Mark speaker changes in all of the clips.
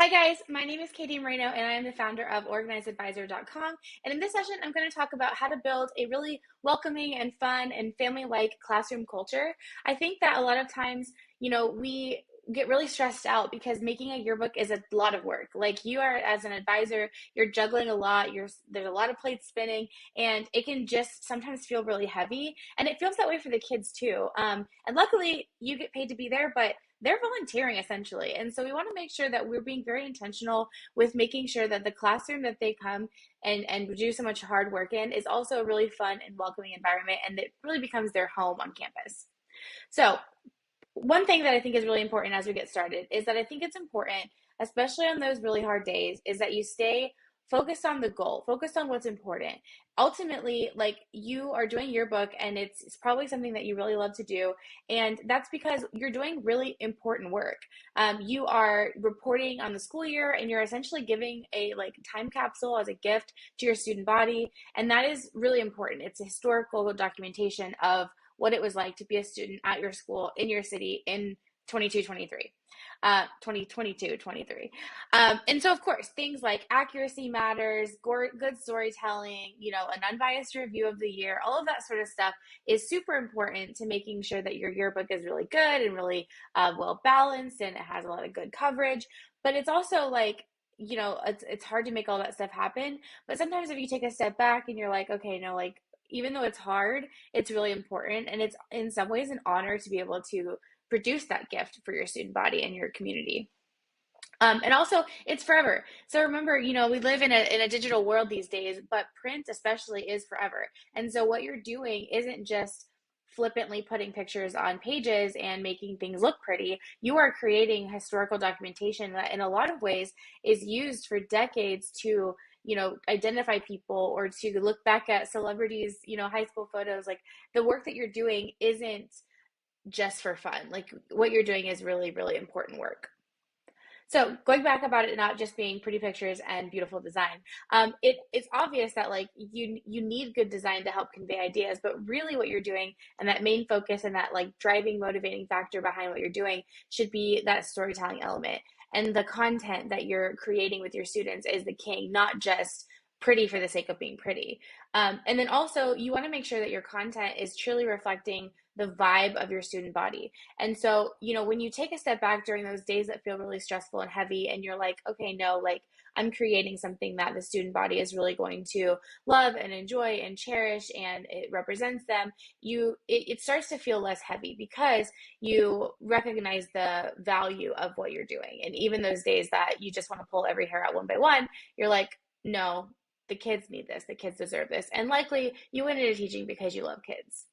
Speaker 1: Hi guys, my name is Katie Moreno and I am the founder of organizedadvisor.com. And in this session, I'm going to talk about how to build a really welcoming and fun and family-like classroom culture. I think that a lot of times, we get really stressed out because making a yearbook is a lot of work. Like you are as an advisor, you're juggling a lot, there's a lot of plates spinning, and it can just sometimes feel really heavy. And it feels that way for the kids too. And luckily you get paid to be there, but they're volunteering essentially. And so we want to make sure that we're being very intentional with making sure that the classroom that they come and do so much hard work in is also a really fun and welcoming environment, and it really becomes their home on campus. So one thing that I think is really important as we get started is that I think it's important, especially on those really hard days, is that you stay focused on the goal, focused on what's important. Ultimately, like you are doing your book and it's probably something that you really love to do. And that's because you're doing really important work. You are reporting on the school year and you're essentially giving a like time capsule as a gift to your student body. And that is really important. It's a historical documentation of what it was like to be a student at your school in your city in 2022, 23. And so, of course, things like accuracy matters, good storytelling, an unbiased review of the year, all of that sort of stuff is super important to making sure that your yearbook is really good and really well balanced and it has a lot of good coverage. But it's also like, it's hard to make all that stuff happen. But sometimes if you take a step back and you're like, okay, no, like, even though it's hard, it's really important. And it's in some ways an honor to be able to produce that gift for your student body and your community. And also, it's forever. So remember, we live in a digital world these days, but print especially is forever. And so what you're doing isn't just flippantly putting pictures on pages and making things look pretty. You are creating historical documentation that in a lot of ways is used for decades to identify people or to look back at celebrities, high school photos. Like the work that you're doing isn't just for fun. Like what you're doing is really, really important work. So going back about it not just being pretty pictures and beautiful design, it's obvious that like you need good design to help convey ideas, but really what you're doing and that main focus and that like driving motivating factor behind what you're doing should be that storytelling element. And the content that you're creating with your students is the king, not just pretty for the sake of being pretty. And then also you want to make sure that your content is truly reflecting the vibe of your student body. And so, when you take a step back during those days that feel really stressful and heavy, and you're like, okay, no, like I'm creating something that the student body is really going to love and enjoy and cherish, and it represents them, it starts to feel less heavy because you recognize the value of what you're doing. And even those days that you just want to pull every hair out one by one, you're like, no, the kids need this, the kids deserve this. And likely you went into teaching because you love kids.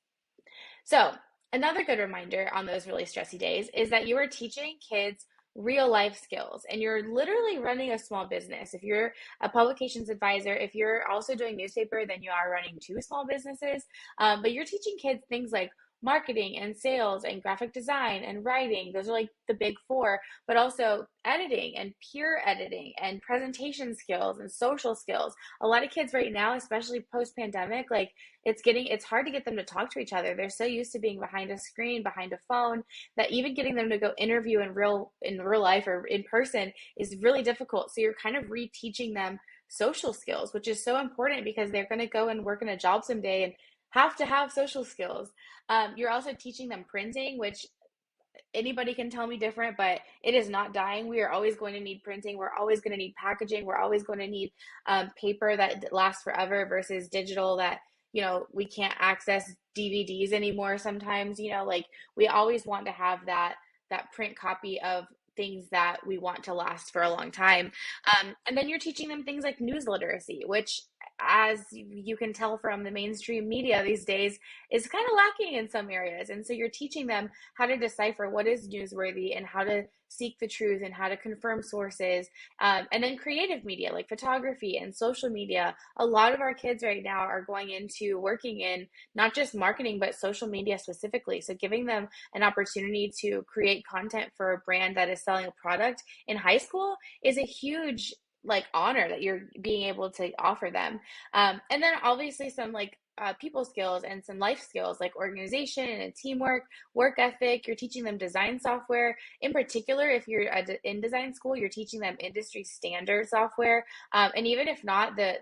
Speaker 1: So, another good reminder on those really stressy days is that you are teaching kids real life skills and you're literally running a small business. If you're a publications advisor, if you're also doing newspaper, then you are running two small businesses. But you're teaching kids things like marketing and sales and graphic design and writing. Those are like the big four, but also editing and peer editing and presentation skills and social skills. A lot of kids right now, especially post pandemic, like it's hard to get them to talk to each other. They're so used to being behind a screen, behind a phone, that even getting them to go interview in real life or in person is really difficult. So you're kind of reteaching them social skills, which is so important because they're going to go and work in a job someday and have to have social skills. You're also teaching them printing, which anybody can tell me different, but it is not dying. We are always going to need printing. We're always going to need packaging. We're always going to need paper that lasts forever versus digital that, we can't access DVDs anymore sometimes, like we always want to have that print copy of things that we want to last for a long time. And then you're teaching them things like news literacy, which as you can tell from the mainstream media these days is kind of lacking in some areas. And so you're teaching them how to decipher what is newsworthy and how to seek the truth and how to confirm sources. And then creative media like photography and social media. A lot of our kids right now are going into working in not just marketing, but social media specifically. So giving them an opportunity to create content for a brand that is selling a product in high school is a huge like honor that you're being able to offer them. And then obviously some like people skills and some life skills like organization and teamwork, work ethic. You're teaching them design software. In particular, if you're in design school, you're teaching them industry standard software. And even if not, the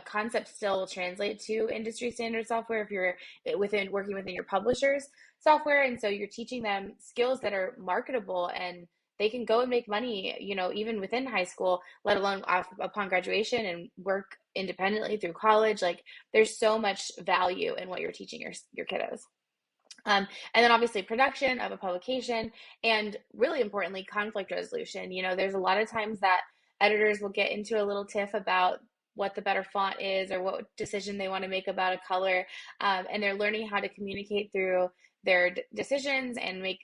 Speaker 1: concept still will translate to industry standard software if you're working within your publisher's software. And so you're teaching them skills that are marketable and they can go and make money, even within high school, let alone upon graduation and work independently through college. Like there's so much value in what you're teaching your kiddos. And then obviously production of a publication, and really importantly, conflict resolution. There's a lot of times that editors will get into a little tiff about what the better font is or what decision they want to make about a color. And they're learning how to communicate through their decisions and make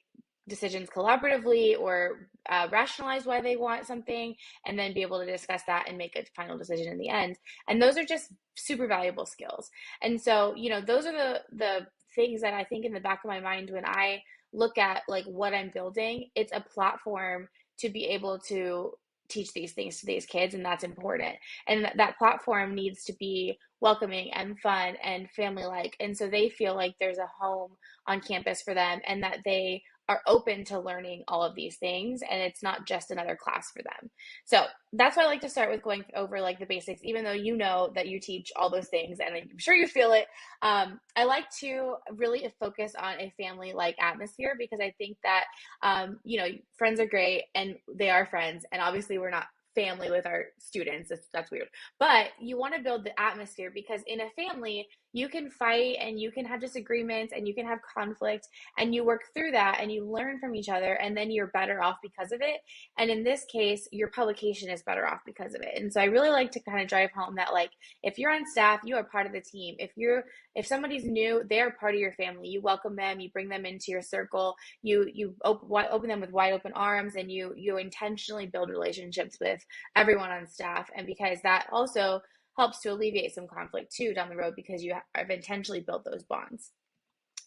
Speaker 1: decisions collaboratively, or rationalize why they want something, and then be able to discuss that and make a final decision in the end. And those are just super valuable skills. And so, those are the things that I think in the back of my mind when I look at like what I'm building. It's a platform to be able to teach these things to these kids, and that's important. And that platform needs to be welcoming and fun and family like, and so they feel like there's a home on campus for them, and that they are open to learning all of these things, and it's not just another class for them. So that's why I like to start with going over like the basics, even though that you teach all those things and I'm sure you feel it. I like to really focus on a family like atmosphere, because I think that friends are great and they are friends, and obviously we're not family with our students. That's weird. But you want to build the atmosphere, because in a family, you can fight and you can have disagreements and you can have conflict, and you work through that and you learn from each other, and then you're better off because of it. And in this case, your publication is better off because of it. And so I really like to kind of drive home that, like, if you're on staff, you are part of the team. If somebody's new, they're part of your family. You welcome them, you bring them into your circle, you open them with wide open arms, and you intentionally build relationships with everyone on staff. And because that also helps to alleviate some conflict too down the road, because you have intentionally built those bonds.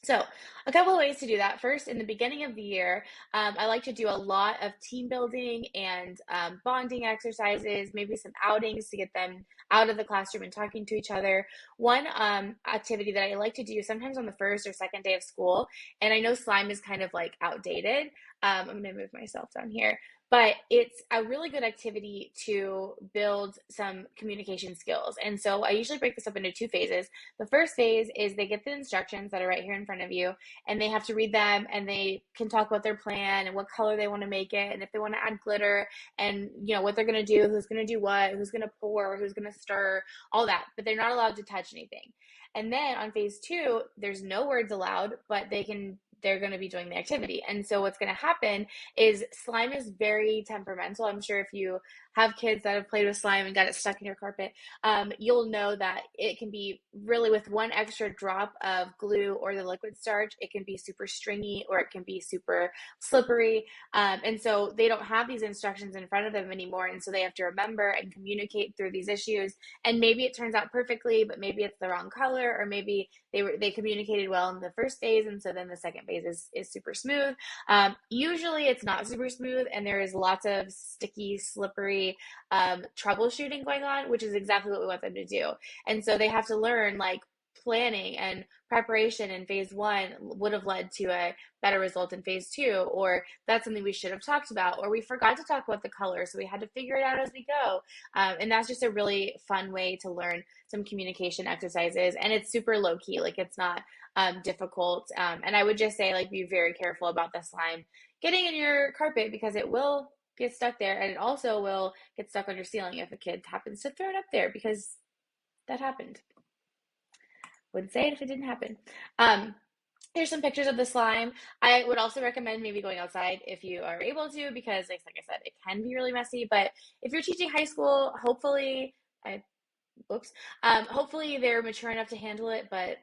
Speaker 1: So a couple of ways to do that. First, in the beginning of the year, I like to do a lot of team building and bonding exercises, maybe some outings to get them out of the classroom and talking to each other. One activity that I like to do sometimes on the first or second day of school, and I know slime is kind of like outdated. I'm going to move myself down here. But it's a really good activity to build some communication skills. And so I usually break this up into two phases. The first phase is they get the instructions that are right here in front of you, and they have to read them, and they can talk about their plan and what color they want to make it, and if they want to add glitter, and what they're going to do, who's going to do what, who's going to pour, who's going to stir, all that. But they're not allowed to touch anything. And then on phase two, there's no words allowed, but they're going to be doing the activity. And so what's going to happen is slime is very temperamental. I'm sure if you have kids that have played with slime and got it stuck in your carpet, you'll know that it can be really, with one extra drop of glue or the liquid starch, it can be super stringy or it can be super slippery. And so they don't have these instructions in front of them anymore. And so they have to remember and communicate through these issues. And maybe it turns out perfectly, but maybe it's the wrong color, or maybe they communicated well in the first phase, and so then the second phase is super smooth. Usually it's not super smooth, and there is lots of sticky, slippery troubleshooting going on, which is exactly what we want them to do. And so they have to learn, like, planning and preparation in phase one would have led to a better result in phase two, or that's something we should have talked about, or we forgot to talk about the color, so we had to figure it out as we go. And that's just a really fun way to learn some communication exercises, and it's super low key. Like, it's not difficult. And I would just say, like, be very careful about the slime getting in your carpet, because it will get stuck there, and it also will get stuck on your ceiling if a kid happens to throw it up there, because that happened. Wouldn't say it if it didn't happen. Here's some pictures of the slime. I would also recommend maybe going outside if you are able to, because like I said, it can be really messy. But if you're teaching high school, hopefully they're mature enough to handle it. But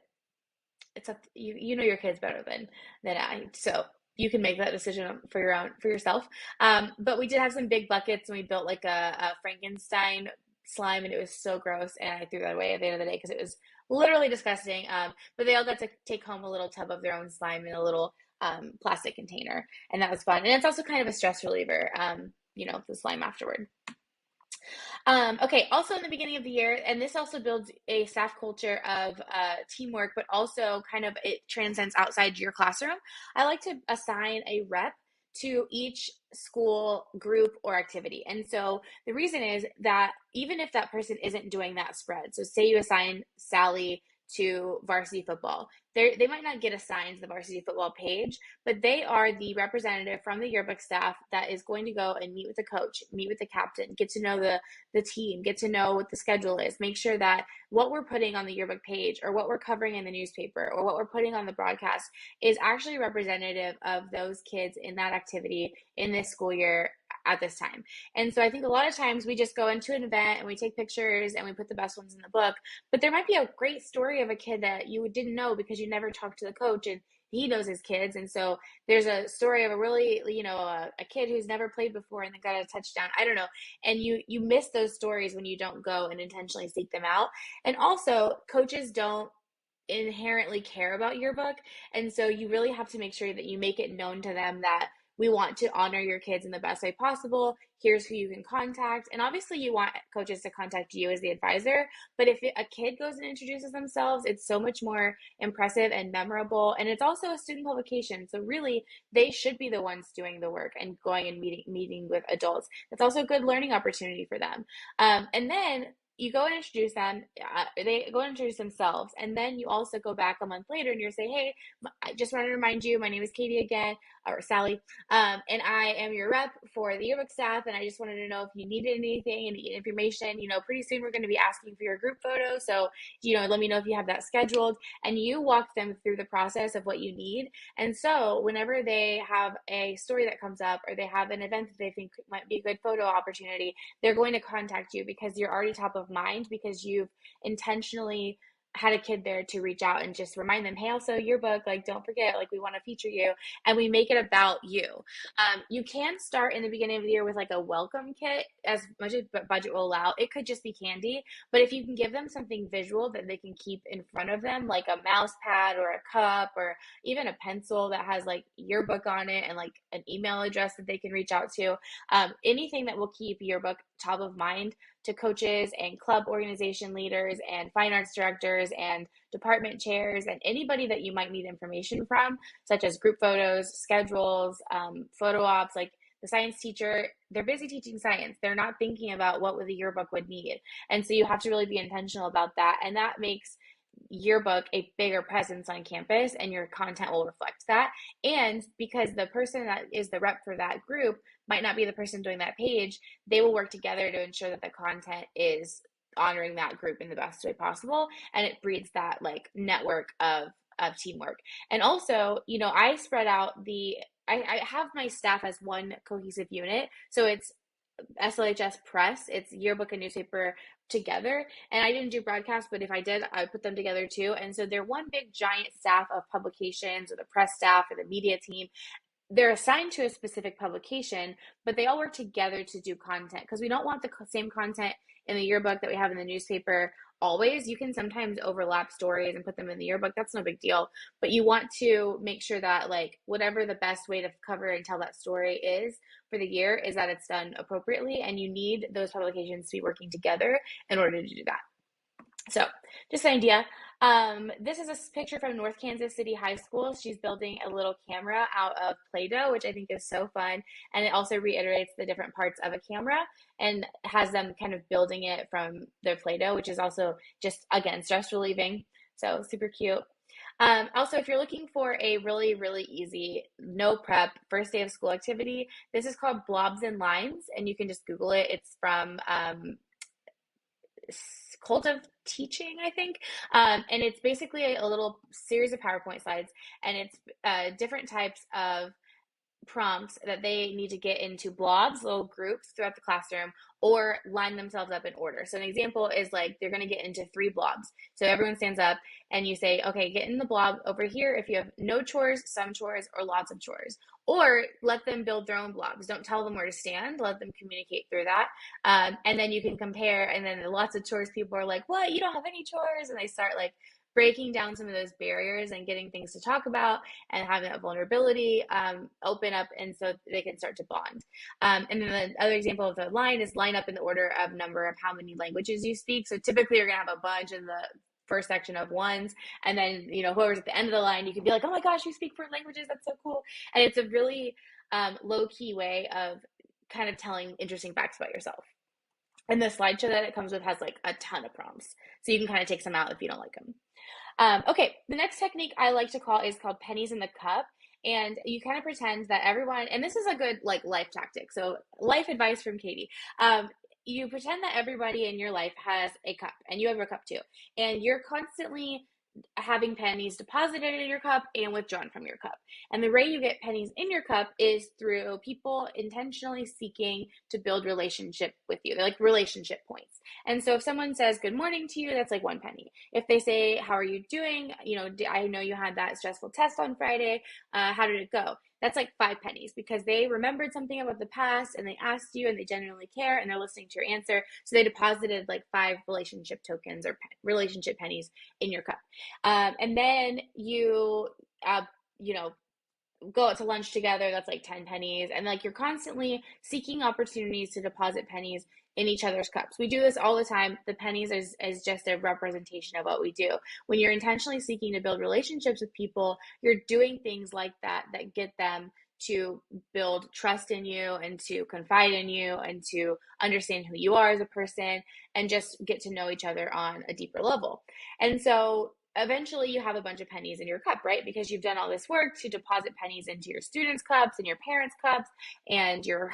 Speaker 1: it's up you know your kids better than I, so you can make that decision for yourself. But we did have some big buckets, and we built like a Frankenstein slime, and it was so gross, and I threw that away at the end of the day because it was literally disgusting. But they all got to take home a little tub of their own slime in a little plastic container, and that was fun. And it's also kind of a stress reliever, the slime afterward. Okay, also in the beginning of the year, and this also builds a staff culture of teamwork, but also kind of it transcends outside your classroom. I like to assign a rep to each school group or activity. And so the reason is that even if that person isn't doing that spread, so say you assign Sally to varsity football, they might not get assigned to the varsity football page, but they are the representative from the yearbook staff that is going to go and meet with the coach, meet with the captain, get to know the team, get to know what the schedule is, make sure that what we're putting on the yearbook page or what we're covering in the newspaper or what we're putting on the broadcast is actually representative of those kids in that activity in this school year at this time. And so I think a lot of times we just go into an event and we take pictures and we put the best ones in the book, but there might be a great story of a kid that you didn't know because you never talked to the coach and he knows his kids. And so there's a story of a really, a kid who's never played before and then got a touchdown. I don't know. And you miss those stories when you don't go and intentionally seek them out. And also, coaches don't inherently care about your book. And so you really have to make sure that you make it known to them that we want to honor your kids in the best way possible. Here's who you can contact. And obviously, you want coaches to contact you as the advisor. But if a kid goes and introduces themselves, it's so much more impressive and memorable. And it's also a student publication. So, really, they should be the ones doing the work and going and meeting with adults. That's also a good learning opportunity for them. And then you go and introduce them, they go and introduce themselves, and then you also go back a month later and you say, hey, I just want to remind you, my name is Katie again, or Sally, and I am your rep for the yearbook staff, and I just wanted to know if you needed anything, any information. Pretty soon we're going to be asking for your group photo, so let me know if you have that scheduled, and you walk them through the process of what you need. And so whenever they have a story that comes up or they have an event that they think might be a good photo opportunity, they're going to contact you because you're already top of mind, because you've intentionally had a kid there to reach out and just remind them, hey, also yearbook, like, don't forget, like, we want to feature you, and we make it about you. You can start in the beginning of the year with like a welcome kit, as much as budget will allow. It could just be candy, but if you can give them something visual that they can keep in front of them, like a mouse pad or a cup or even a pencil that has like yearbook on it and like an email address that they can reach out to, anything that will keep yearbook top of mind to coaches and club organization leaders and fine arts directors and department chairs and anybody that you might need information from, such as group photos, schedules, photo ops. Like the science teacher, they're busy teaching science. They're not thinking about what the yearbook would need. And so you have to really be intentional about that. And that makes yearbook a bigger presence on campus, and your content will reflect that. And because the person that is the rep for that group might not be the person doing that page, they will work together to ensure that the content is honoring that group in the best way possible, and it breeds that like network of teamwork. And also, I spread out I have my staff as one cohesive unit, so it's SLHS Press. It's yearbook and newspaper together. And I didn't do broadcast, but if I did, I would put them together too. And so they're one big giant staff of publications, or the press staff or the media team. They're assigned to a specific publication, but they all work together to do content, because we don't want the same content in the yearbook that we have in the newspaper always. You can sometimes overlap stories and put them in the yearbook. That's no big deal. But you want to make sure that like whatever the best way to cover and tell that story is for the year is that it's done appropriately, and you need those publications to be working together in order to do that. So just an idea. This is a picture from North Kansas City High School. She's building a little camera out of Play-Doh, which I think is so fun. And it also reiterates the different parts of a camera and has them kind of building it from their Play-Doh, which is also just, again, stress relieving. So super cute. Also, if you're looking for a really, really easy, no prep, first day of school activity, this is called Blobs and Lines, and you can just Google it. It's from Cult of Teaching, I think. And it's basically a little series of PowerPoint slides, and it's different types of prompts that they need to get into blobs, little groups throughout the classroom, or line themselves up in order. So an example is like they're going to get into 3 blobs. So everyone stands up and you say, okay, get in the blob over here if you have no chores, some chores, or lots of chores. Or let them build their own blobs. Don't tell them where to stand. Let them communicate through that. And then you can compare. And then the lots of chores people are like, what? You don't have any chores? And they start like breaking down some of those barriers and getting things to talk about and having that vulnerability open up, and so they can start to bond. And then the other example of the line is line up in the order of number of how many languages you speak. So typically you're going to have a bunch in the first section of ones, and then whoever's at the end of the line, you could be like, oh my gosh, you speak 4 languages, that's so cool. And it's a really low-key way of kind of telling interesting facts about yourself. And the slideshow that it comes with has like a ton of prompts, so you can kind of take some out if you don't like them. Okay, the next technique I like to call is called pennies in the cup. And you kind of pretend that everyone, and this is a good like life tactic. So life advice from Katie. You pretend that everybody in your life has a cup, and you have a cup too. And you're constantly having pennies deposited in your cup and withdrawn from your cup. And the way you get pennies in your cup is through people intentionally seeking to build relationship with you. They're like relationship points. And so if someone says good morning to you, that's like 1 penny. If they say, how are you doing? I know you had that stressful test on Friday. How did it go? That's like 5 pennies, because they remembered something about the past and they asked you and they genuinely care and they're listening to your answer. So they deposited like 5 relationship tokens or relationship pennies in your cup. And then you go out to lunch together. That's like 10 pennies. And like you're constantly seeking opportunities to deposit pennies in each other's cups. We do this all the time. The pennies is just a representation of what we do. When you're intentionally seeking to build relationships with people, you're doing things like that get them to build trust in you and to confide in you and to understand who you are as a person and just get to know each other on a deeper level. And so eventually you have a bunch of pennies in your cup, right? Because you've done all this work to deposit pennies into your students' cups and your parents' cups and your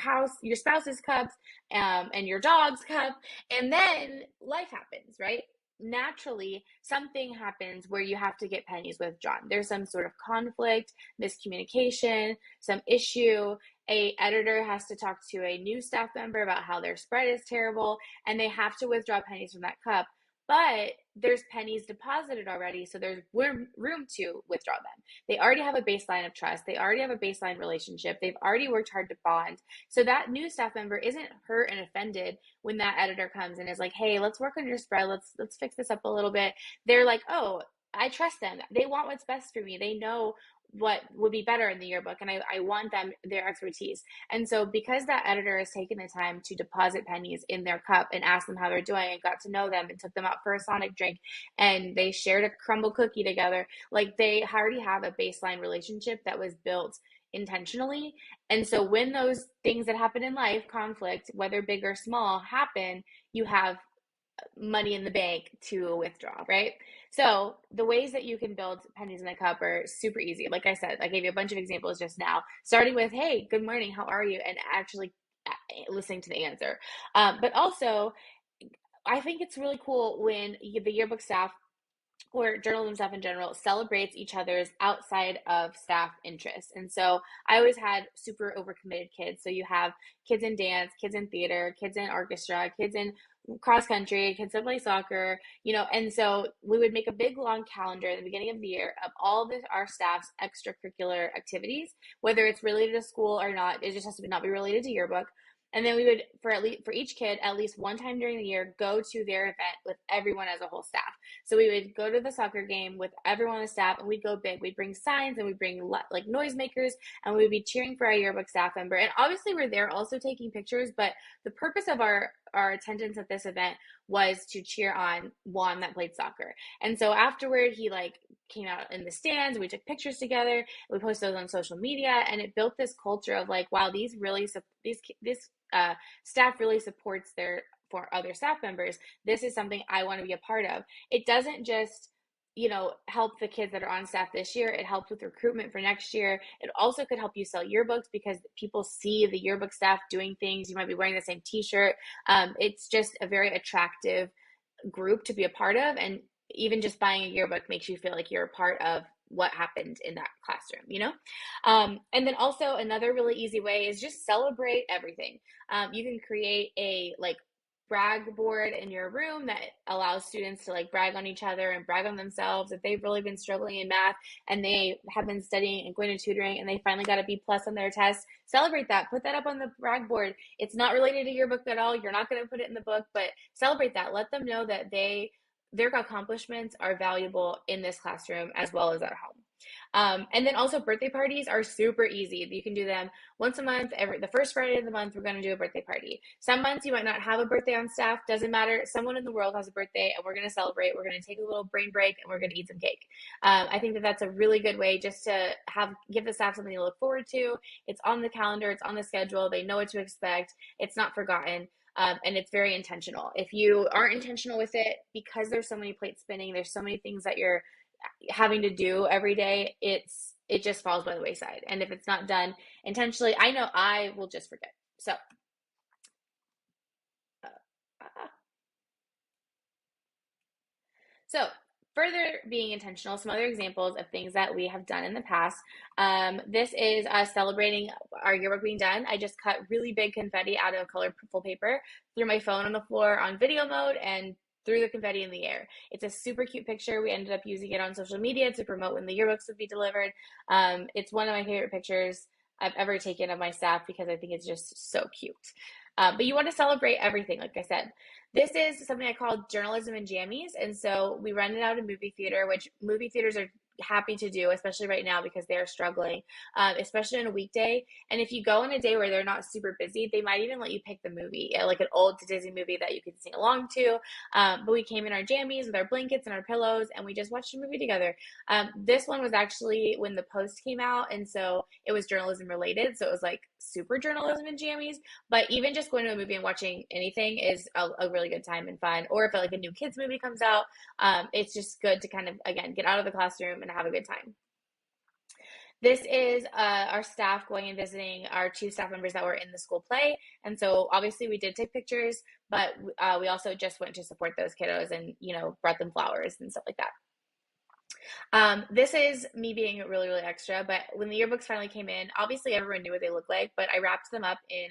Speaker 1: spouse's cups, and your dog's cup. And then life happens, right? Naturally, something happens where you have to get pennies withdrawn. There's some sort of conflict, miscommunication, some issue. A editor has to talk to a new staff member about how their spread is terrible, and they have to withdraw pennies from that cup. But there's pennies deposited already, so there's room to withdraw them. They already have a baseline of trust. They already have a baseline relationship. They've already worked hard to bond. So that new staff member isn't hurt and offended when that editor comes and is like, hey, let's work on your spread. Let's fix this up a little bit. They're like, oh, I trust them. They want what's best for me. They know what would be better in the yearbook, and I want their expertise. And so because that editor has taken the time to deposit pennies in their cup and ask them how they're doing and got to know them and took them out for a Sonic drink and they shared a crumble cookie together, like they already have a baseline relationship that was built intentionally. And so when those things that happen in life, conflict, whether big or small, happen, you have money in the bank to withdraw, right? So the ways that you can build pennies in the cup are super easy. Like I said, I gave you a bunch of examples just now, starting with, hey, good morning, how are you? And actually listening to the answer. But also, I think it's really cool when the yearbook staff or journalism staff in general celebrates each other's outside of staff interests. And so I always had super overcommitted kids. So you have kids in dance, kids in theater, kids in orchestra, kids in cross country, kids that play soccer, and so we would make a big long calendar at the beginning of the year of all of our staff's extracurricular activities, whether it's related to school or not. It just has to not be related to yearbook. And then we would, for each kid, at least one time during the year, go to their event with everyone as a whole staff. So we would go to the soccer game with everyone on the staff, and we'd go big. We'd bring signs, and we'd bring like noisemakers, and we'd be cheering for our yearbook staff member. And obviously we're there also taking pictures, but the purpose of our attendance at this event was to cheer on Juan that played soccer. And so afterward, he like came out in the stands, we took pictures together, we posted those on social media, and it built this culture of like, wow, this staff really supports for other staff members. This is something I want to be a part of. It doesn't just help the kids that are on staff this year. It helps with recruitment for next year. It also could help you sell yearbooks because people see the yearbook staff doing things. You might be wearing the same t-shirt. It's just a very attractive group to be a part of. And even just buying a yearbook makes you feel like you're a part of what happened in that classroom, and then also another really easy way is just celebrate everything. You can create a brag board in your room that allows students to brag on each other and brag on themselves. If they've really been struggling in math and they have been studying and going to tutoring and they finally got a B+ on their test, celebrate that. Put that up on the brag board. It's not related to your book at all. You're not going to put it in the book, but celebrate that. Let them know that they their accomplishments are valuable in this classroom as well as at home. And then also birthday parties are super easy. You can do them once a month. Every the first Friday of the month, we're going to do a birthday party. Some months you might not have a birthday on staff. Doesn't matter. Someone in the world has a birthday, and we're going to celebrate. We're going to take a little brain break, and we're going to eat some cake. I think that that's a really good way just to give the staff something to look forward to. It's on the calendar. It's on the schedule. They know what to expect. It's not forgotten. And it's very intentional. If you aren't intentional with it, because there's so many plates spinning, there's so many things that you're having to do every day, it just falls by the wayside. And if it's not done intentionally, I know I will just forget. So, uh, uh, so further being intentional, some other examples of things that we have done in the past. This is us celebrating our yearbook being done. I just cut really big confetti out of colorful paper, threw my phone on the floor on video mode, and threw the confetti in the air. It's a super cute picture. We ended up using it on social media to promote when the yearbooks would be delivered. It's one of my favorite pictures I've ever taken of my staff because I think it's just so cute. But you want to celebrate everything, like I said. This is something I call journalism and jammies. And so we run it out in movie theater, which movie theaters are happy to do, especially right now because they're struggling, especially on a weekday. And if you go on a day where they're not super busy, they might even let you pick the movie, like an old Disney movie that you can sing along to. But we came in our jammies with our blankets and our pillows, and we just watched a movie together. This one was actually when the Post came out, and so it was journalism related. So it was like super journalism and jammies. But even just going to a movie and watching anything is a really good time and fun. Or if like a new kids movie comes out, it's just good to kind of, again, get out of the classroom and have a good time. This is our staff going and visiting our two staff members that were in the school play. And so obviously we did take pictures, but we also just went to support those kiddos and, brought them flowers and stuff like that. This is me being really, really extra, but when the yearbooks finally came in, obviously everyone knew what they looked like, but I wrapped them up in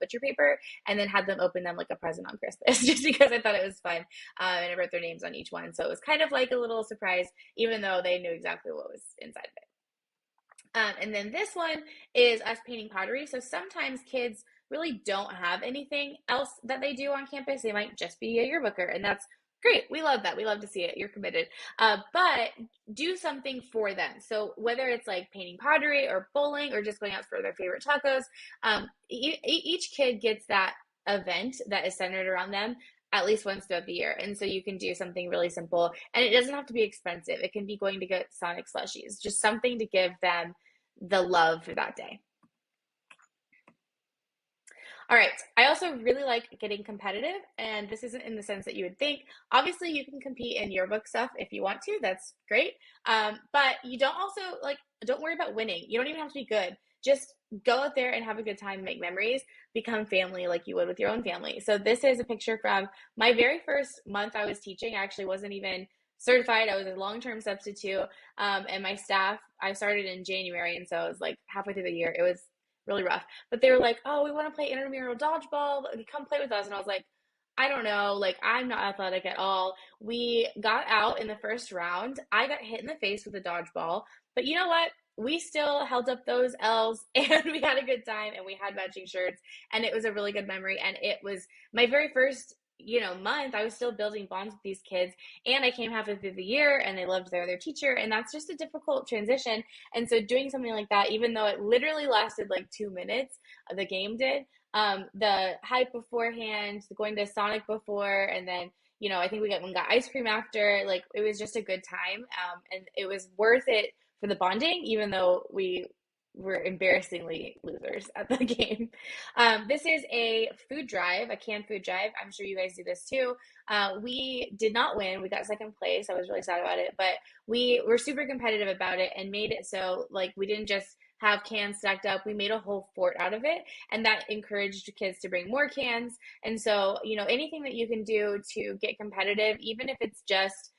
Speaker 1: butcher paper and then had them open them like a present on Christmas just because I thought it was fun. And I wrote their names on each one. So it was kind of like a little surprise, even though they knew exactly what was inside of it. And then this one is us painting pottery. So sometimes kids really don't have anything else that they do on campus. They might just be a yearbooker, and that's great. We love that. We love to see it. You're committed. But do something for them. So whether it's like painting pottery or bowling or just going out for their favorite tacos, each kid gets that event that is centered around them at least once throughout the year. And so you can do something really simple, and it doesn't have to be expensive. It can be going to get Sonic slushies, just something to give them the love for that day. All right. I also really like getting competitive, and this isn't in the sense that you would think. Obviously, you can compete in yearbook stuff if you want to. That's great. But you don't also don't worry about winning. You don't even have to be good. Just go out there and have a good time, make memories, become family like you would with your own family. So this is a picture from my very first month I was teaching. I actually wasn't even certified. I was a long-term substitute. And my staff, I started in January, and so it was like halfway through the year. It was really rough. But they were like, "Oh, we want to play intramural dodgeball. Come play with us." And I was like, "I don't know. Like, I'm not athletic at all." We got out in the first round. I got hit in the face with a dodgeball. But you know what? We still held up those L's and we had a good time and we had matching shirts and it was a really good memory. And it was my very first month. I was still building bonds with these kids, and I came halfway through the year and they loved their teacher, and that's just a difficult transition. And so doing something like that, even though it literally lasted like 2 minutes, the game did, the hype beforehand, going to Sonic before, and then I think we got ice cream after. Like, it was just a good time, and it was worth it for the bonding, even though we were embarrassingly losers at the game. This is a food drive, a canned food drive. I'm sure you guys do this too. We did not win. We got second place. I was really sad about it, but we were super competitive about it and made it so like we didn't just have cans stacked up. We made a whole fort out of it, and that encouraged kids to bring more cans. And so, anything that you can do to get competitive, even if it's just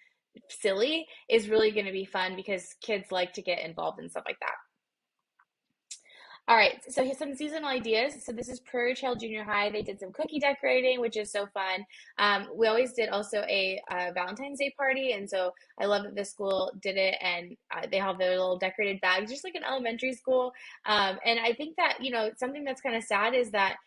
Speaker 1: silly, is really going to be fun because kids like to get involved in stuff like that. All right, so here's some seasonal ideas. So this is Prairie Trail Junior High. They did some cookie decorating, which is so fun. We always did also a Valentine's Day party, and so I love that this school did it, and they have their little decorated bags, just like an elementary school. And I think that, something that's kind of sad is that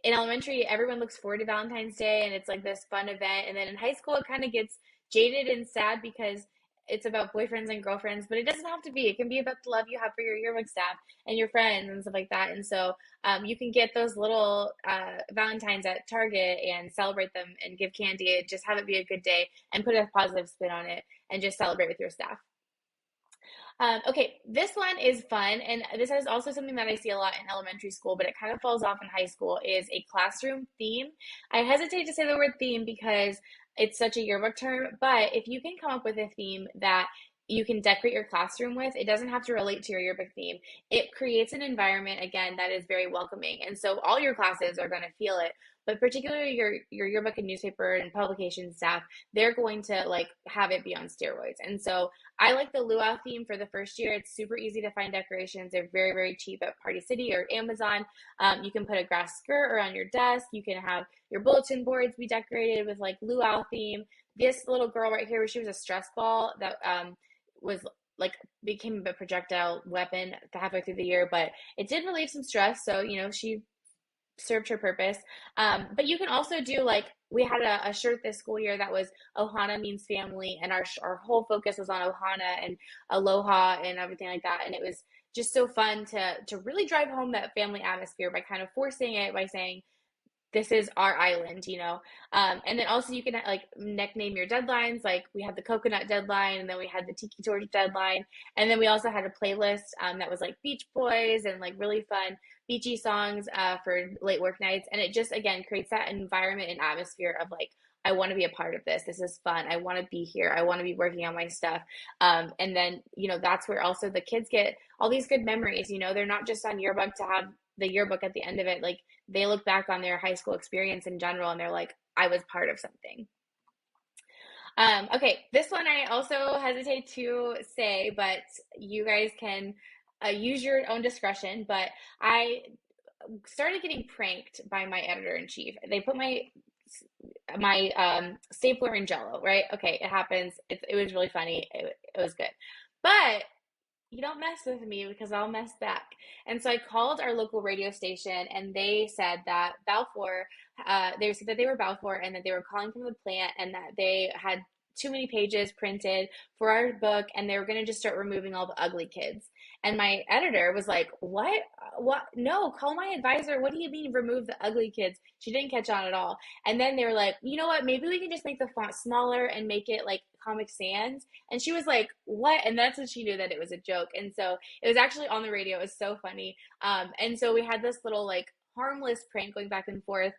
Speaker 1: in elementary, everyone looks forward to Valentine's Day, and it's like this fun event, and then in high school, it kind of gets jaded and sad because it's about boyfriends and girlfriends, but it doesn't have to be. It can be about the love you have for your yearbook staff and your friends and stuff like that. And so you can get those little Valentines at Target and celebrate them and give candy and just have it be a good day and put a positive spin on it and just celebrate with your staff. Okay, this one is fun, and this is also something that I see a lot in elementary school, but it kind of falls off in high school, is a classroom theme. I hesitate to say the word theme because it's such a yearbook term, but if you can come up with a theme that you can decorate your classroom with, it doesn't have to relate to your yearbook theme. It creates an environment, again, that is very welcoming. And so all your classes are going to feel it, but particularly your yearbook and newspaper and publication staff, they're going to like have it be on steroids. And so I like the luau theme for the first year. It's super easy to find decorations. They're very, very cheap at Party City or Amazon. You can put a grass skirt around your desk. You can have your bulletin boards be decorated with like luau theme. This little girl right here, she was a stress ball that was like became a projectile weapon halfway through the year, but it did relieve some stress. So, she served her purpose. But you can also do like we had a shirt this school year that was Ohana means family, and our whole focus was on Ohana and Aloha and everything like that. And it was just so fun to really drive home that family atmosphere by kind of forcing it by saying, this is our island. And then also you can like nickname your deadlines. Like we had the coconut deadline, and then we had the tiki torch deadline, and then we also had a playlist that was like Beach Boys and like really fun beachy songs for late work nights. And it just again creates that environment and atmosphere of like, I want to be a part of this. This is fun. I want to be here. I want to be working on my stuff. And then that's where also the kids get all these good memories. They're not just on yearbook to have the yearbook at the end of it. Like they look back on their high school experience in general and they're like, I was part of something. Okay, this one I also hesitate to say, but you guys can use your own discretion. But I started getting pranked by my editor-in-chief. They put my stapler in Jello, right? Okay, it happens. It was really funny. It was good. But you don't mess with me because I'll mess back. And so I called our local radio station, and they said that they said that they were Balfour and that they were calling from the plant and that they had too many pages printed for our book and they were going to just start removing all the ugly kids. And my editor was like, what? No, call my advisor. What do you mean remove the ugly kids? She didn't catch on at all. And then they were like, you know what? Maybe we can just make the font smaller and make it like Comic Sans. And she was like, what? And that's when she knew that it was a joke. And so it was actually on the radio. It was so funny. And so we had this little like harmless prank going back and forth.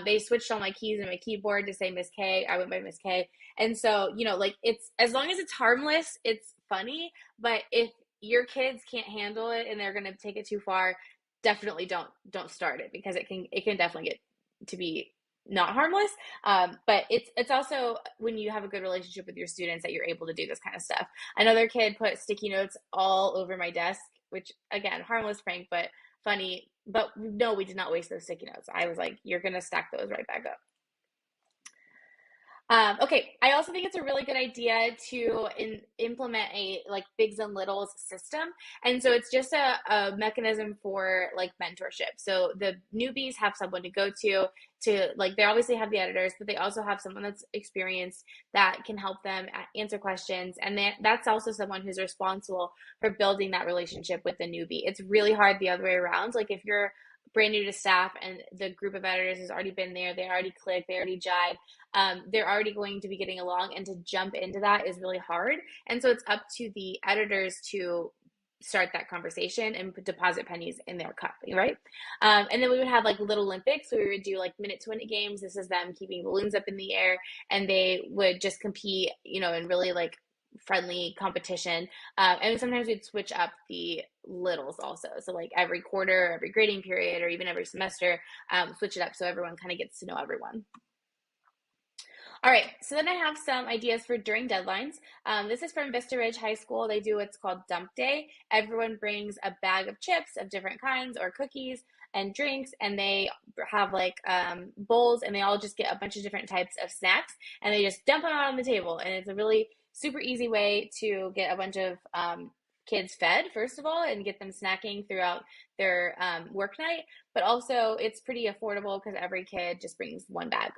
Speaker 1: They switched all my keys and my keyboard to say Miss K. I went by Miss K. And so, like it's, as long as it's harmless, it's funny. But if your kids can't handle it and they're going to take it too far, definitely don't start it because it can definitely get to be not harmless. But it's also when you have a good relationship with your students that you're able to do this kind of stuff. Another kid put sticky notes all over my desk, which again, harmless prank, but funny. But no, we did not waste those sticky notes. I was like, you're going to stack those right back up. Okay, I also think it's a really good idea to implement a like bigs and littles system. And so it's just a mechanism for like mentorship. So the newbies have someone to go to like, they obviously have the editors, but they also have someone that's experienced that can help them answer questions. And that's also someone who's responsible for building that relationship with the newbie. It's really hard the other way around. Like if you're brand new to staff and the group of editors has already been there, they already click, they already jive, they're already going to be getting along, and to jump into that is really hard. And so it's up to the editors to start that conversation and deposit pennies in their cup, right? And then we would have like little Olympics. So we would do like minute to minute games. This is them keeping balloons up in the air, and they would just compete, in really like friendly competition. And sometimes we'd switch up the littles also. So like every quarter, every grading period, or even every semester, switch it up so everyone kind of gets to know everyone. All right, so then I have some ideas for during deadlines. This is from Vista Ridge High School. They do what's called Dump Day. Everyone brings a bag of chips of different kinds or cookies and drinks, and they have like bowls, and they all just get a bunch of different types of snacks, and they just dump them out on the table. And it's a really super easy way to get a bunch of kids fed, first of all, and get them snacking throughout their work night. But also it's pretty affordable because every kid just brings one bag.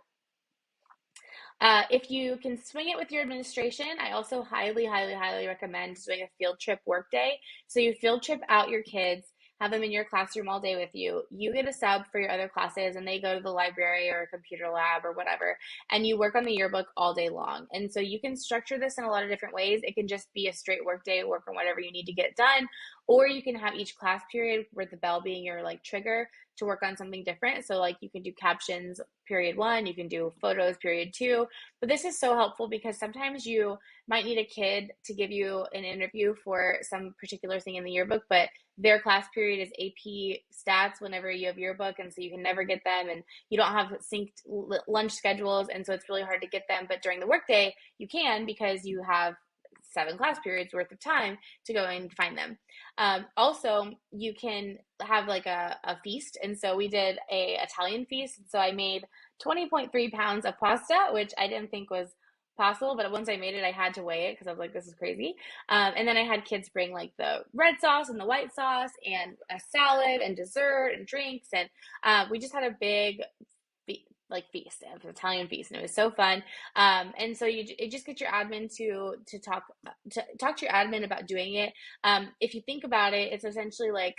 Speaker 1: If you can swing it with your administration, I also highly, highly, highly recommend doing a field trip work day. So you field trip out your kids, have them in your classroom all day with you. You get a sub for your other classes, and they go to the library or a computer lab or whatever, and you work on the yearbook all day long. And so you can structure this in a lot of different ways. It can just be a straight work day, work on whatever you need to get done, or you can have each class period with the bell being your like trigger to work on something different. So like you can do captions period 1, you can do photos period 2. But this is so helpful because sometimes you might need a kid to give you an interview for some particular thing in the yearbook, but their class period is AP stats whenever you have yearbook, and so you can never get them, and you don't have synced lunch schedules, and so it's really hard to get them. But during the workday, you can, because you have 7 class periods worth of time to go and find them. Also, you can have like a feast, and so we did a Italian feast. So I made 20.3 pounds of pasta, which I didn't think was possible, but once I made it, I had to weigh it because I was like, this is crazy. And then I had kids bring like the red sauce and the white sauce and a salad and dessert and drinks, and we just had a big feast, an Italian feast, and it was so fun. And so you just get your admin to talk to your admin about doing it. If you think about it, it's essentially like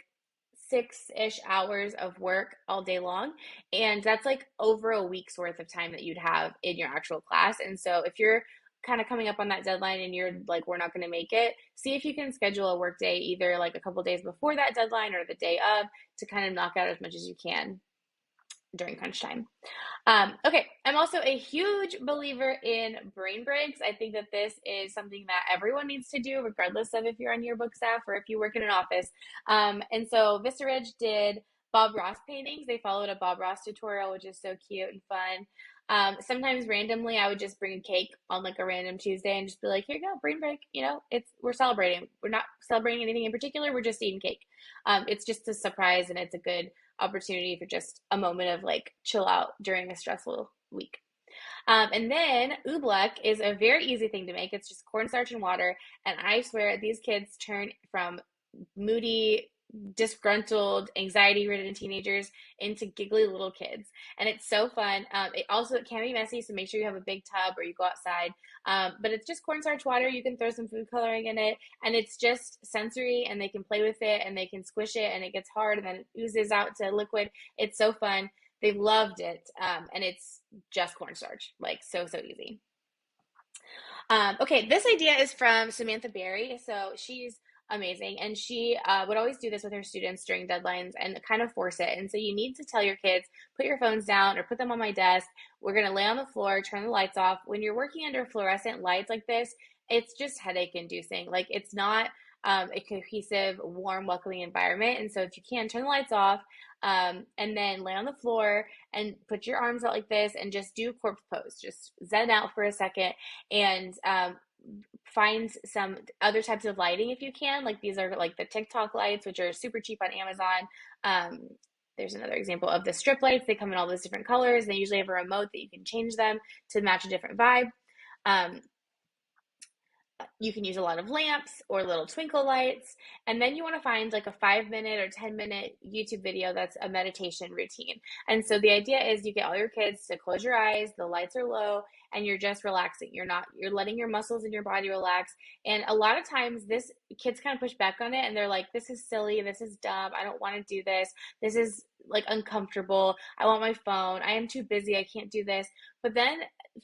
Speaker 1: 6-ish hours of work all day long, and that's like over a week's worth of time that you'd have in your actual class. And so if you're kind of coming up on that deadline and you're like, we're not going to make it, see if you can schedule a work day either like a couple days before that deadline or the day of, to kind of knock out as much as you can during crunch time. Okay, I'm also a huge believer in brain breaks. I think that this is something that everyone needs to do, regardless of if you're on yearbook staff or if you work in an office. And so Vista Ridge did Bob Ross paintings. They followed a Bob Ross tutorial, which is so cute and fun. Sometimes randomly, I would just bring a cake on like a random Tuesday and just be like, here you go, brain break. You know, we're celebrating. We're not celebrating anything in particular. We're just eating cake. It's just a surprise, and it's a good opportunity for just a moment of like chill out during a stressful week. And then oobleck is a very easy thing to make. It's just cornstarch and water. And I swear these kids turn from moody, disgruntled, anxiety-ridden teenagers into giggly little kids. And it's so fun. It can be messy, so make sure you have a big tub or you go outside. But it's just cornstarch water. You can throw some food coloring in it, and it's just sensory, and they can play with it, and they can squish it, and it gets hard, and then it oozes out to liquid. It's so fun. They loved it. And it's just cornstarch, like so easy. Okay, this idea is from Samantha Berry. So she's amazing, and she would always do this with her students during deadlines and kind of force it. And so you need to tell your kids, put your phones down or put them on my desk. We're going to lay on the floor, turn the lights off. When you're working under fluorescent lights like this, it's just headache inducing. Like, it's not a cohesive, warm, welcoming environment. And so if you can, turn the lights off, and then lay on the floor and put your arms out like this and just do corpse pose. Just zen out for a second, and find some other types of lighting if you can. Like, these are like the TikTok lights, which are super cheap on Amazon. There's another example of the strip lights. They come in all those different colors. They usually have a remote that you can change them to match a different vibe. You can use a lot of lamps or little twinkle lights. And then you want to find like a 5-minute or 10-minute YouTube video that's a meditation routine. And so the idea is you get all your kids to close your eyes, the lights are low, and you're just relaxing. You're letting your muscles in your body relax. And a lot of times kids kind of push back on it, and they're like, this is silly, this is dumb, I don't want to do this. This is like uncomfortable. I want my phone. I am too busy. I can't do this. But then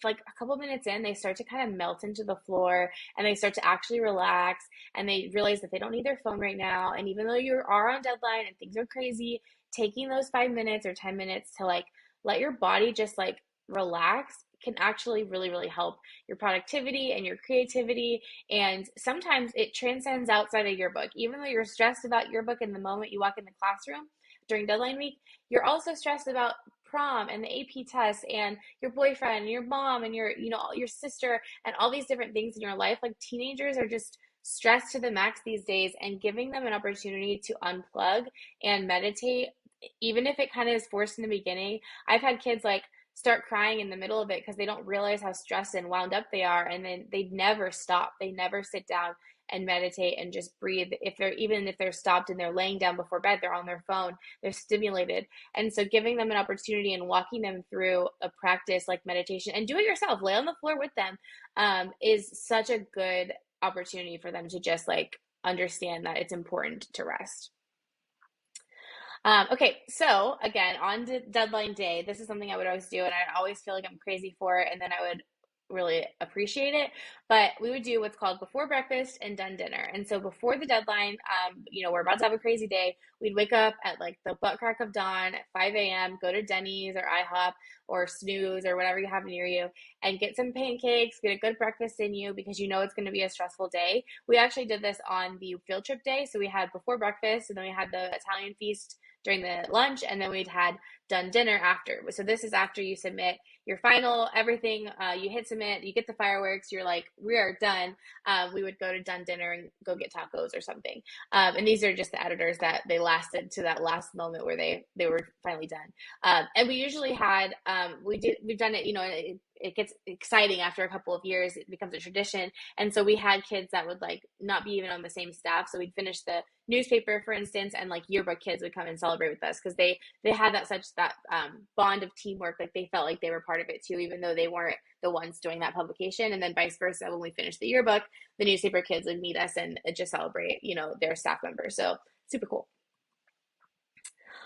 Speaker 1: like a couple minutes in, they start to kind of melt into the floor, and they start to actually relax, and they realize that they don't need their phone right now. And even though you are on deadline and things are crazy, taking those 5 minutes or 10 minutes to like let your body just like relax can actually really, really help your productivity and your creativity. And sometimes it transcends outside of yearbook. Even though you're stressed about yearbook in the moment you walk in the classroom during deadline week, you're also stressed about prom and the AP test and your boyfriend and your mom and your sister and all these different things in your life. Like, teenagers are just stressed to the max these days, and giving them an opportunity to unplug and meditate, even if it kind of is forced in the beginning. I've had kids like start crying in the middle of it because they don't realize how stressed and wound up they are, and then they never stop. They never sit down and meditate and just breathe. Even if they're stopped and they're laying down before bed, they're on their phone, they're stimulated. And so giving them an opportunity and walking them through a practice like meditation, and do it yourself, lay on the floor with them, is such a good opportunity for them to just like understand that it's important to rest. Okay, so again, on deadline day, this is something I would always do, and I always feel like I'm crazy for it, and then I would really appreciate it. But we would do what's called before breakfast and done dinner. And so before the deadline, we're about to have a crazy day. We'd wake up at like the butt crack of dawn at 5 a.m., go to Denny's or IHOP or Snooze or whatever you have near you, and get some pancakes, get a good breakfast in you because you know it's going to be a stressful day. We actually did this on the field trip day. So we had before breakfast, and then we had the Italian feast during the lunch, and then we'd had done dinner after. So this is after you submit your final everything. You hit submit, you get the fireworks, you're like, we are done. We would go to done dinner and go get tacos or something. And these are just the editors that they lasted to that last moment where they were finally done. And we usually had we've done it, it gets exciting after a couple of years. It becomes a tradition. And so we had kids that would like not be even on the same staff. So we'd finish the newspaper, for instance, and like yearbook kids would come and celebrate with us because they had that bond of teamwork. Like they felt like they were part of it too, even though they weren't the ones doing that publication. And then vice versa, when we finished the yearbook, the newspaper kids would meet us and just celebrate, their staff members. So super cool.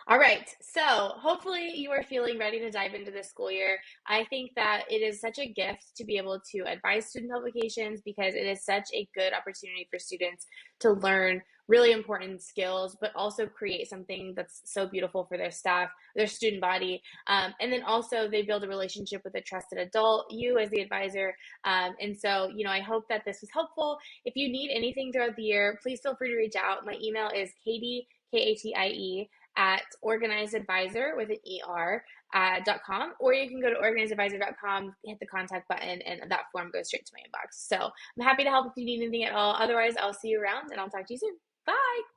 Speaker 1: All right, so hopefully you are feeling ready to dive into this school year. I think that it is such a gift to be able to advise student publications because it is such a good opportunity for students to learn really important skills, but also create something that's so beautiful for their staff, their student body. And then also they build a relationship with a trusted adult, you as the advisor. And so, I hope that this was helpful. If you need anything throughout the year, please feel free to reach out. My email is Katie, Katie, at organizedadvisor with an ER .com, or you can go to organizedadvisor.com, hit the contact button, and that form goes straight to my inbox. So I'm happy to help if you need anything at all. Otherwise, I'll see you around and I'll talk to you soon. Bye.